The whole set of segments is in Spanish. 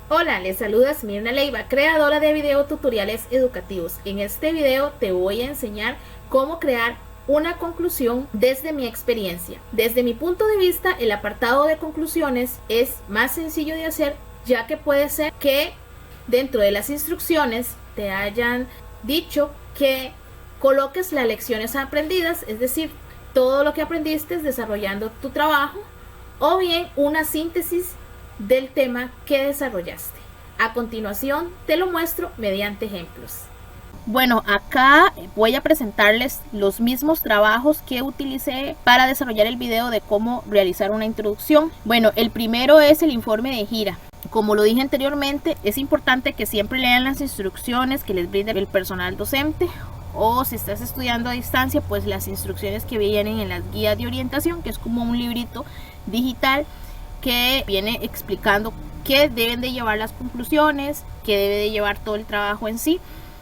Hola, les saluda Mirna Leiva, creadora de video tutoriales educativos. En este video te voy a enseñar cómo crear una conclusión desde mi experiencia. Desde mi punto de vista, el apartado de conclusiones es más sencillo de hacer, ya que puede ser que dentro de las instrucciones te hayan dicho que coloques las lecciones aprendidas, es decir, todo lo que aprendiste desarrollando tu trabajo, o bien una síntesis del tema que desarrollaste. A continuación te lo muestro mediante ejemplos. Bueno, acá voy a presentarles los mismos trabajos que utilicé para desarrollar el video de cómo realizar una introducción. Bueno, el primero es el informe de gira. Como lo dije anteriormente, es importante que siempre lean las instrucciones que les brinda el personal docente, o si estás estudiando a distancia, pues las instrucciones que vienen en las guías de orientación, que es como un librito digital que viene explicando qué deben de llevar las conclusiones, qué debe de llevar todo el trabajo en sí.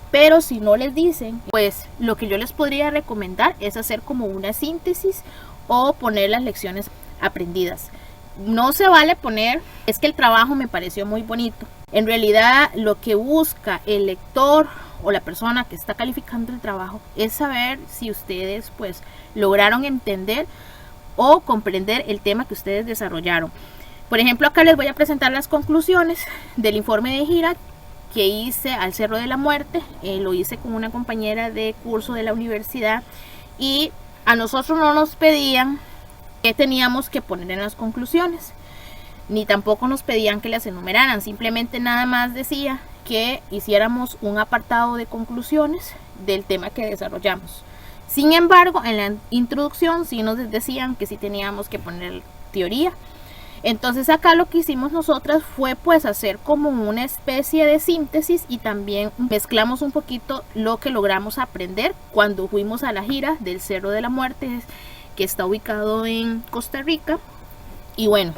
Pero si no les dicen, pues lo que yo les podría recomendar es hacer como una síntesis o poner las lecciones aprendidas. No se vale poner, es que el trabajo me pareció muy bonito. En realidad lo que busca el lector o la persona que está calificando el trabajo es saber si ustedes pues lograron entender o comprender el tema que ustedes desarrollaron. Por ejemplo, acá les voy a presentar las conclusiones del informe de gira que hice al Cerro de la Muerte. Lo hice con una compañera de curso de la universidad, y a nosotros no nos pedían qué teníamos que poner en las conclusiones, ni tampoco nos pedían que las enumeraran, simplemente nada más decía que hiciéramos un apartado de conclusiones del tema que desarrollamos. Sin embargo, en la introducción sí nos decían que sí teníamos que poner teoría. Entonces acá lo que hicimos nosotras fue pues hacer como una especie de síntesis, y también mezclamos un poquito lo que logramos aprender cuando fuimos a la gira del Cerro de la Muerte, que está ubicado en Costa Rica. Y bueno,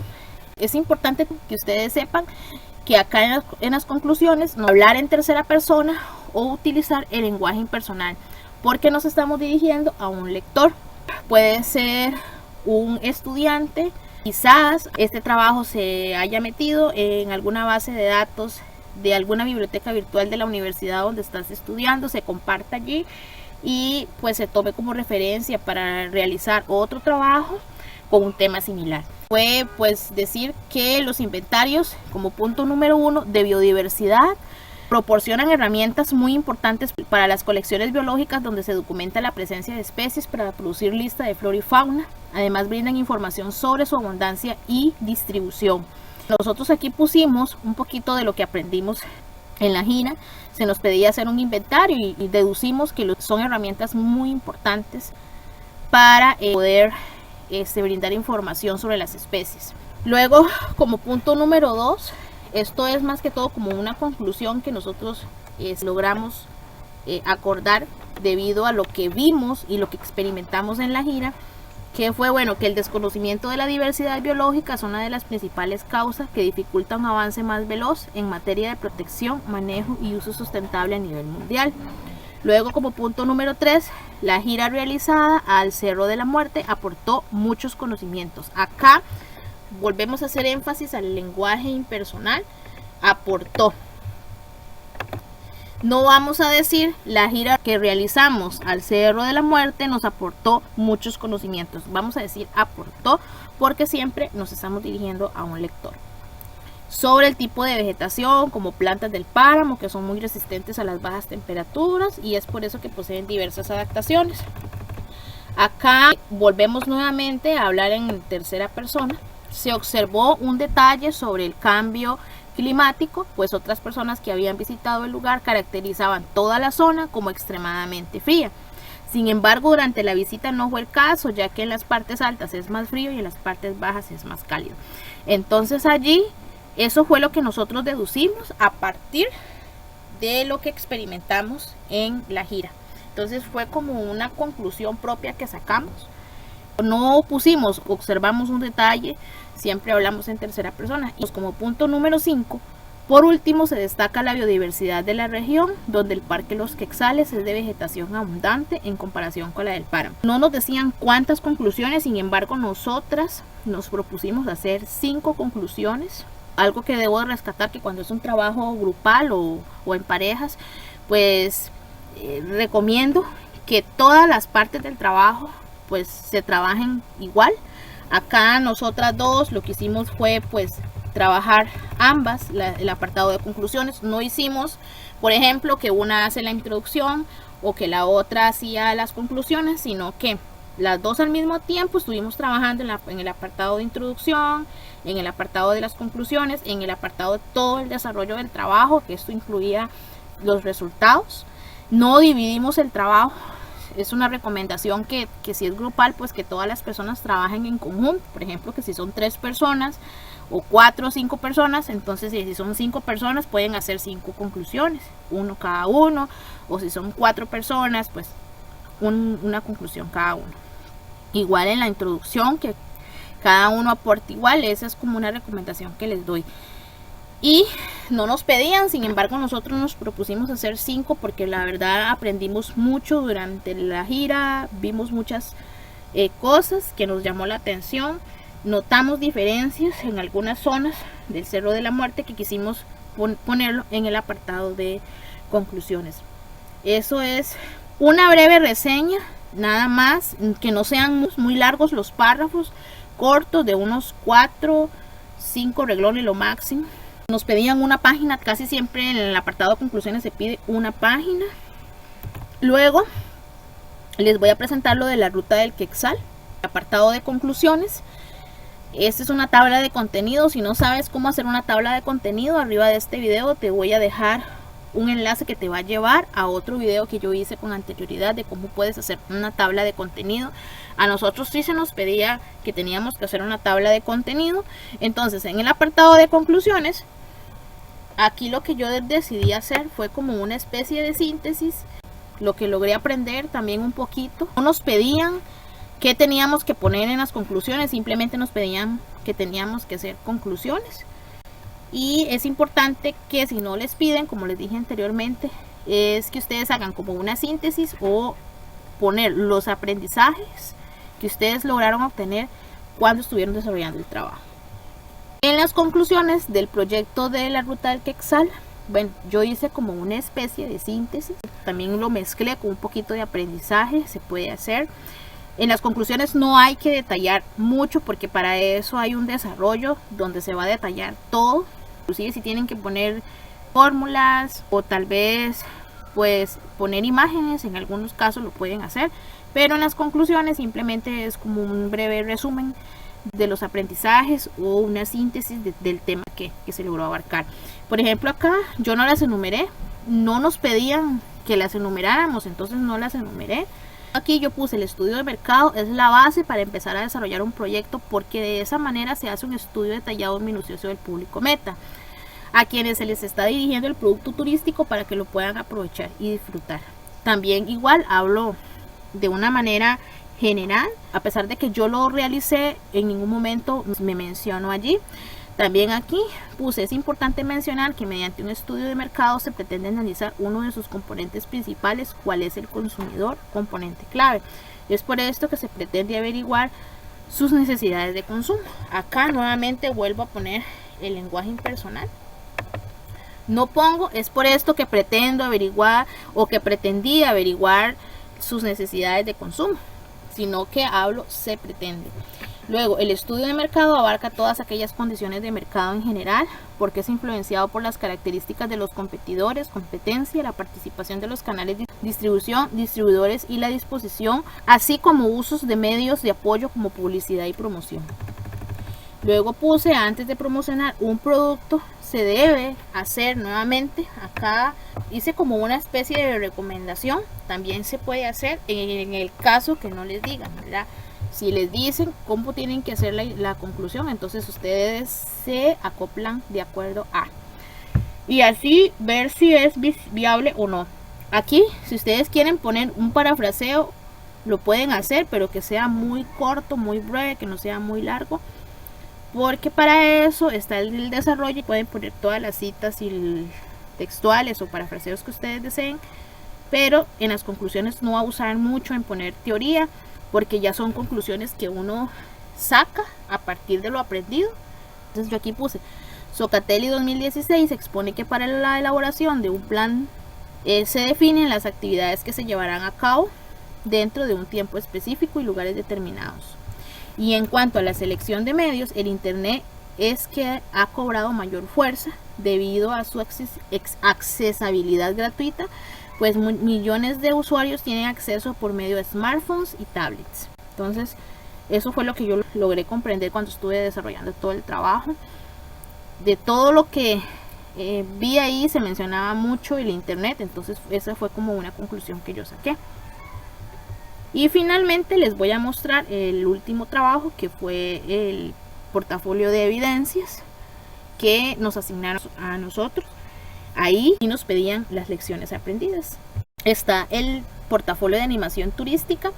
es importante que ustedes sepan que acá en las conclusiones no hablar en tercera persona o utilizar el lenguaje impersonal, porque nos estamos dirigiendo a un lector. Puede ser un estudiante. Quizás este trabajo se haya metido en alguna base de datos de alguna biblioteca virtual de la universidad donde estás estudiando, se comparta allí y pues se tome como referencia para realizar otro trabajo con un tema similar. Fue pues decir que los inventarios, como punto número 1 de biodiversidad, proporcionan herramientas muy importantes para las colecciones biológicas, donde se documenta la presencia de especies para producir lista de flora y fauna. Además brindan información sobre su abundancia y distribución. Nosotros aquí pusimos un poquito de lo que aprendimos en la gira. Se nos pedía hacer un inventario y deducimos que son herramientas muy importantes para poder brindar información sobre las especies. Luego, como punto número 2, esto es más que todo como una conclusión que nosotros logramos acordar debido a lo que vimos y lo que experimentamos en la gira, que fue bueno que el desconocimiento de la diversidad biológica es una de las principales causas que dificulta un avance más veloz en materia de protección, manejo y uso sustentable a nivel mundial. Luego, como punto número 3, la gira realizada al Cerro de la Muerte aportó muchos conocimientos. Acá volvemos a hacer énfasis al lenguaje impersonal, aportó. No vamos a decir la gira que realizamos al Cerro de la Muerte nos aportó muchos conocimientos. Vamos a decir aportó, porque siempre nos estamos dirigiendo a un lector. Sobre el tipo de vegetación, como plantas del páramo, que son muy resistentes a las bajas temperaturas, y es por eso que poseen diversas adaptaciones. Acá volvemos nuevamente a hablar en tercera persona. Se observó un detalle sobre el cambio climático, pues otras personas que habían visitado el lugar caracterizaban toda la zona como extremadamente fría. Sin embargo, durante la visita no fue el caso, ya que en las partes altas es más frío y en las partes bajas es más cálido. Entonces allí, eso fue lo que nosotros deducimos a partir de lo que experimentamos en la gira. Entonces fue como una conclusión propia que sacamos. No pusimos, observamos un detalle, siempre hablamos en tercera persona. Y como punto número 5, por último, se destaca la biodiversidad de la región, donde el Parque Los Quexales es de vegetación abundante en comparación con la del páramo. No nos decían cuántas conclusiones, sin embargo, nosotras nos propusimos hacer 5 conclusiones Algo que debo rescatar, que cuando es un trabajo grupal o en parejas, pues recomiendo que todas las partes del trabajo pues se trabajen igual. Acá nosotras dos lo que hicimos fue pues trabajar ambas el apartado de conclusiones. No hicimos, por ejemplo, que una hace la introducción o que la otra hacía las conclusiones, sino que las dos al mismo tiempo estuvimos trabajando en el apartado de introducción, en el apartado de las conclusiones, en el apartado de todo el desarrollo del trabajo, que esto incluía los resultados. No dividimos el trabajo. Es una recomendación que si es grupal, pues que todas las personas trabajen en conjunto. Por ejemplo, que si son 3 personas o 4 o 5 personas, entonces si son 5 personas pueden hacer 5 conclusiones, uno cada uno, o si son 4 personas, pues una conclusión cada uno. Igual en la introducción, que cada uno aporte igual. Esa es como una recomendación que les doy. Y no nos pedían, sin embargo nosotros nos propusimos hacer 5 porque la verdad aprendimos mucho durante la gira, vimos muchas cosas que nos llamó la atención, notamos diferencias en algunas zonas del Cerro de la Muerte que quisimos ponerlo en el apartado de conclusiones. Eso es una breve reseña, nada más, que no sean muy largos los párrafos, cortos, de unos 4, 5 renglones lo máximo. Nos pedían una página, casi siempre en el apartado de conclusiones se pide una página. Luego les voy a presentar lo de la ruta del Quetzal, apartado de conclusiones. Esta es una tabla de contenido. Si no sabes cómo hacer una tabla de contenido, arriba de este video te voy a dejar un enlace que te va a llevar a otro video que yo hice con anterioridad de cómo puedes hacer una tabla de contenido. A nosotros sí se nos pedía que teníamos que hacer una tabla de contenido. Entonces en el apartado de conclusiones, aquí lo que yo decidí hacer fue como una especie de síntesis, lo que logré aprender también un poquito. No nos pedían qué teníamos que poner en las conclusiones, simplemente nos pedían que teníamos que hacer conclusiones. Y es importante que si no les piden, como les dije anteriormente, es que ustedes hagan como una síntesis o poner los aprendizajes que ustedes lograron obtener cuando estuvieron desarrollando el trabajo. En las conclusiones del proyecto de la ruta del Quetzal, bueno, yo hice como una especie de síntesis, también lo mezclé con un poquito de aprendizaje, se puede hacer. En las conclusiones no hay que detallar mucho porque para eso hay un desarrollo donde se va a detallar todo. Inclusive si tienen que poner fórmulas o tal vez pues poner imágenes, en algunos casos lo pueden hacer. Pero en las conclusiones simplemente es como un breve resumen de los aprendizajes o una síntesis del tema que se logró abarcar. Por ejemplo, acá yo no las enumeré, no nos pedían que las enumeráramos, entonces no las enumeré. Aquí yo puse el estudio de mercado, es la base para empezar a desarrollar un proyecto porque de esa manera se hace un estudio detallado y minucioso del público meta, a quienes se les está dirigiendo el producto turístico para que lo puedan aprovechar y disfrutar. También igual hablo de una manera general, a pesar de que yo lo realicé, en ningún momento me menciono allí. También aquí puse, es importante mencionar que mediante un estudio de mercado se pretende analizar uno de sus componentes principales, cuál es el consumidor, componente clave. Es por esto que se pretende averiguar sus necesidades de consumo. Acá nuevamente vuelvo a poner el lenguaje impersonal. No pongo, es por esto que pretendo averiguar o que pretendía averiguar sus necesidades de consumo, sino que hablo se pretende. Luego, el estudio de mercado abarca todas aquellas condiciones de mercado en general, porque es influenciado por las características de los competidores, competencia, la participación de los canales de distribución, distribuidores y la disposición, así como usos de medios de apoyo como publicidad y promoción. Luego puse, antes de promocionar un producto, se debe hacer nuevamente, acá hice como una especie de recomendación, también se puede hacer en el caso que no les digan, ¿verdad? Si les dicen cómo tienen que hacer la conclusión, entonces ustedes se acoplan de acuerdo a. Y así ver si es viable o no. Aquí, si ustedes quieren poner un parafraseo, lo pueden hacer, pero que sea muy corto, muy breve, que no sea muy largo. Porque para eso está el desarrollo y pueden poner todas las citas y textuales o parafraseos que ustedes deseen. Pero en las conclusiones no abusar mucho en poner teoría, porque ya son conclusiones que uno saca a partir de lo aprendido. Entonces yo aquí puse, Zoccatelli 2016 expone que para la elaboración de un plan se definen las actividades que se llevarán a cabo dentro de un tiempo específico y lugares determinados. Y en cuanto a la selección de medios, el Internet es que ha cobrado mayor fuerza debido a su accesibilidad gratuita, pues millones de usuarios tienen acceso por medio de smartphones y tablets. Entonces, eso fue lo que yo logré comprender cuando estuve desarrollando todo el trabajo. De todo lo que vi ahí se mencionaba mucho el Internet, entonces esa fue como una conclusión que yo saqué. Y finalmente les voy a mostrar el último trabajo, que fue el portafolio de evidencias que nos asignaron a nosotros. Ahí nos pedían las lecciones aprendidas. Está el portafolio de animación turística.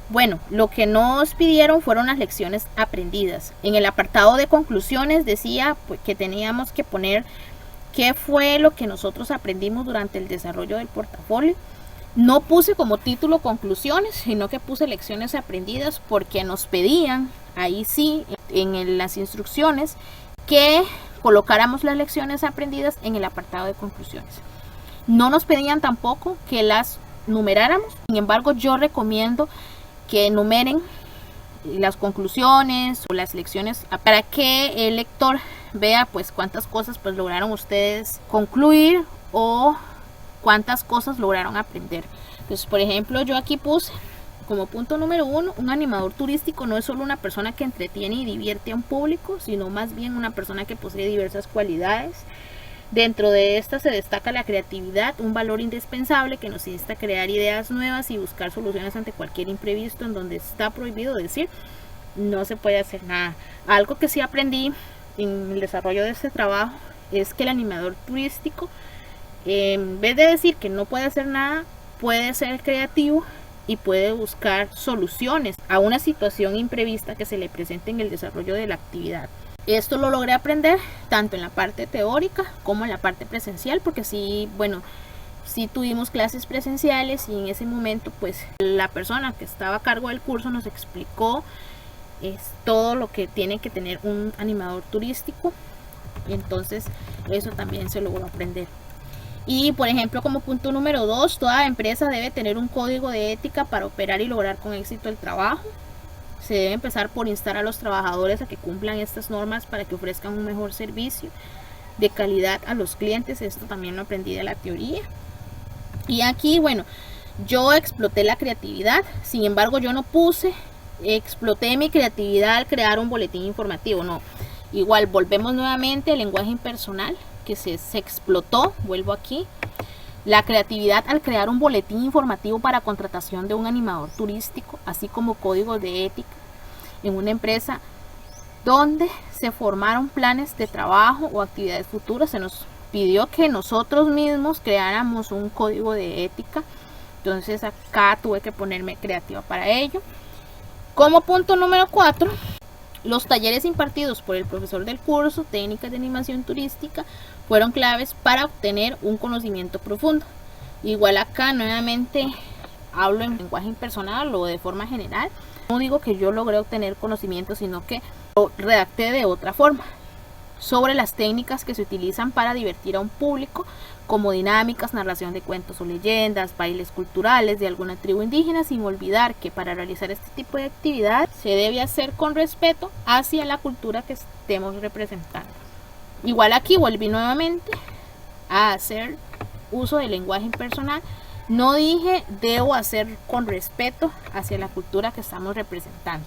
Bueno, lo que nos pidieron fueron las lecciones aprendidas. En el apartado de conclusiones decía pues, que teníamos que poner qué fue lo que nosotros aprendimos durante el desarrollo del portafolio. No puse como título conclusiones, sino que puse lecciones aprendidas porque nos pedían, ahí sí, en las instrucciones, que colocáramos las lecciones aprendidas en el apartado de conclusiones. No nos pedían tampoco que las numeráramos, sin embargo yo recomiendo que numeren las conclusiones o las lecciones para que el lector vea pues cuántas cosas pues lograron ustedes concluir o cuántas cosas lograron aprender. Entonces, por ejemplo, yo aquí puse como punto número 1, un animador turístico no es solo una persona que entretiene y divierte a un público, sino más bien una persona que posee diversas cualidades. Dentro de esta se destaca la creatividad, un valor indispensable que nos insta a crear ideas nuevas y buscar soluciones ante cualquier imprevisto, en donde está prohibido decir no se puede hacer nada. Algo que sí aprendí en el desarrollo de este trabajo es que el animador turístico, en vez de decir que no puede hacer nada, puede ser creativo y puede buscar soluciones a una situación imprevista que se le presente en el desarrollo de la actividad. Esto lo logré aprender tanto en la parte teórica como en la parte presencial, porque sí, bueno, sí tuvimos clases presenciales y en ese momento pues la persona que estaba a cargo del curso nos explicó todo lo que tiene que tener un animador turístico. Entonces eso también se logró aprender. Y por ejemplo, como punto número 2, toda empresa debe tener un código de ética para operar y lograr con éxito el trabajo. Se debe empezar por instar a los trabajadores a que cumplan estas normas para que ofrezcan un mejor servicio de calidad a los clientes. Esto también lo aprendí de la teoría. Y aquí, bueno, yo exploté la creatividad, sin embargo yo no puse exploté mi creatividad al crear un boletín informativo, no. Igual volvemos nuevamente al lenguaje impersonal que se explotó. Vuelvo aquí. La creatividad al crear un boletín informativo para contratación de un animador turístico, así como códigos de ética en una empresa donde se formaron planes de trabajo o actividades futuras. Se nos pidió que nosotros mismos creáramos un código de ética. Entonces acá tuve que ponerme creativa para ello. Como punto número 4, los talleres impartidos por el profesor del curso Técnicas de Animación Turística fueron claves para obtener un conocimiento profundo. Igual acá nuevamente hablo en lenguaje impersonal o de forma general. No digo que yo logré obtener conocimiento, sino que lo redacté de otra forma. Sobre las técnicas que se utilizan para divertir a un público, como dinámicas, narración de cuentos o leyendas, bailes culturales de alguna tribu indígena, sin olvidar que para realizar este tipo de actividad se debe hacer con respeto hacia la cultura que estemos representando. Igual aquí volví nuevamente a hacer uso del lenguaje impersonal. No dije debo hacer con respeto hacia la cultura que estamos representando,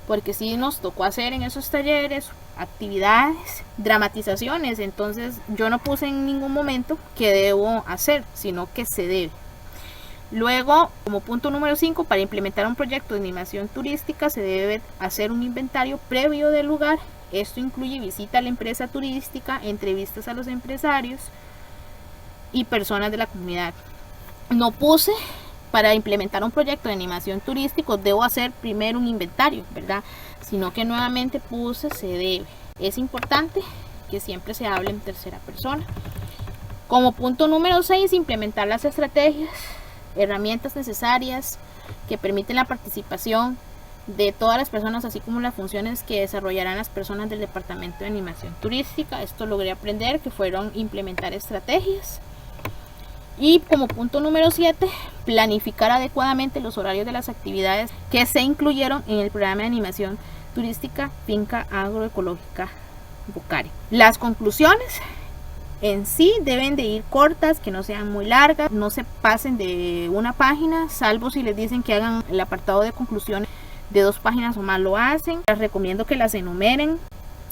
porque sí nos tocó hacer en esos talleres actividades, dramatizaciones. Entonces yo no puse en ningún momento que debo hacer, sino que se debe. Luego, como punto número 5, para implementar un proyecto de animación turística se debe hacer un inventario previo del lugar. Esto incluye visita a la empresa turística, entrevistas a los empresarios y personas de la comunidad. No puse para implementar un proyecto de animación turístico debo hacer primero un inventario, ¿verdad? Sino que nuevamente puse se debe. Es importante que siempre se hable en tercera persona. Como punto número 6, implementar las estrategias, herramientas necesarias que permiten la participación de todas las personas, así como las funciones que desarrollarán las personas del departamento de animación turística. Esto logré aprender, que fueron implementar estrategias. Y como punto número 7, planificar adecuadamente los horarios de las actividades que se incluyeron en el programa de animación turística Finca Agroecológica Bucare. Las conclusiones en sí deben de ir cortas, que no sean muy largas, no se pasen de una página, salvo si les dicen que hagan el apartado de conclusiones de 2 páginas o más, lo hacen. Les recomiendo que las enumeren.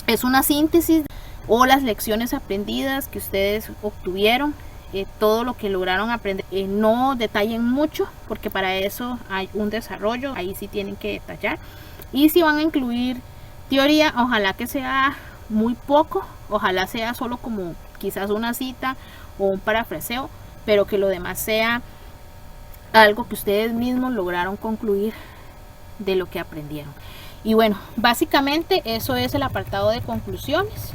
Es una síntesis o las lecciones aprendidas que ustedes obtuvieron, todo lo que lograron aprender. No detallen mucho, porque para eso hay un desarrollo, ahí sí tienen que detallar. Y si van a incluir teoría, ojalá que sea muy poco, ojalá sea solo como quizás una cita o un parafraseo, pero que lo demás sea algo que ustedes mismos lograron concluir de lo que aprendieron. Y bueno, básicamente eso es el apartado de conclusiones.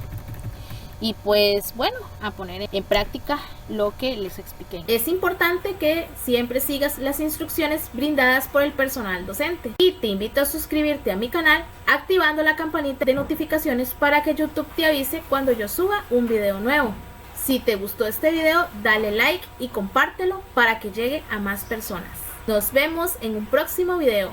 Y pues bueno, a poner en práctica lo que les expliqué. Es importante que siempre sigas las instrucciones brindadas por el personal docente. Y te invito a suscribirte a mi canal activando la campanita de notificaciones para que YouTube te avise cuando yo suba un video nuevo. Si te gustó este video, dale like y compártelo para que llegue a más personas. Nos vemos en un próximo video.